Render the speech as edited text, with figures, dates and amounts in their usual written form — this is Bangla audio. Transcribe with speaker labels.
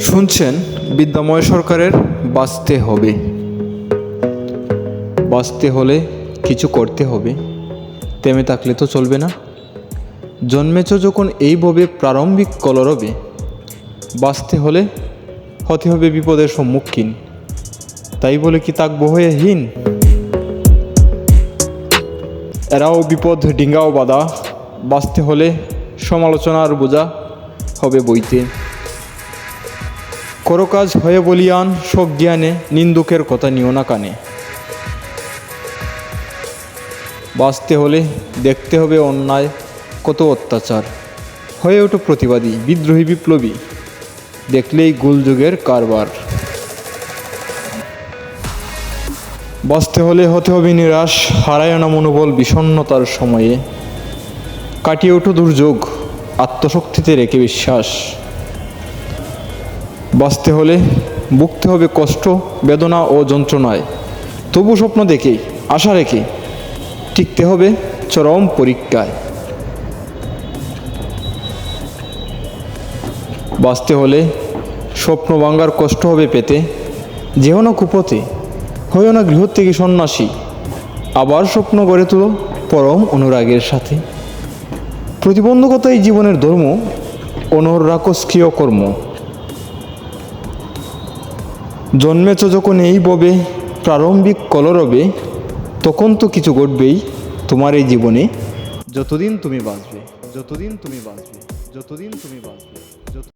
Speaker 1: শুনছেন বিদ্যাময় সরকারের বাঁচতে হবে। বাঁচতে হলে কিছু করতে হবে, থেমে থাকলে তো চলবে না। জন্মেছ যখন এইভাবে প্রারম্ভিক কলরবে, বাঁচতে হলে হতে হবে বিপদের সম্মুখীন। তাই বলে কি থাকবো হয়ে হীন? এরাও বিপদ ডিঙ্গাও বাধা, বাঁচতে হলে সমালোচনার বোঝা হবে বইতে। করো কাজ হয়ে বলিয়ান সজ্ঞানে, নিন্দুকের কথা নিও না কানে। বাঁচতে হলে দেখতে হবে অন্যায় কত অত্যাচার, হয়ে ওঠো প্রতিবাদী বিদ্রোহী বিপ্লবী, দেখলেই গোলযুগের কারবার। বাঁচতে হলে হতে হবে নিরাশ, হারায় না মনোবল বিষণ্ণতার সময়ে। কাটিয়ে ওঠো দুর্যোগ আত্মশক্তিতে রেখে বিশ্বাস। বাঁচতে হলে ভুগতে হবে কষ্ট বেদনা ও যন্ত্রণায়, তবু স্বপ্ন দেখে আশা রেখে টিকতে হবে চরম পরীক্ষায়। বাঁচতে হলে স্বপ্ন ভাঙার কষ্ট হবে পেতে, যেও না কুপথে হয়েও না গৃহ থেকে সন্ন্যাসী, আবার স্বপ্ন গড়ে তুলো পরম অনুরাগের সাথে। প্রতিবন্ধকতাই জীবনের ধর্ম, অনর রাখো স্ক্রিয় কর্ম। জন্মেছ যখন এই ববে প্রারম্ভিক কলরবে, তখন তো কিছু ঘটবেই তোমার এই জীবনে, যতদিন তুমি বাঁচবে, যতদিন তুমি বাঁচবে, যতদিন তুমি বাঁচবে।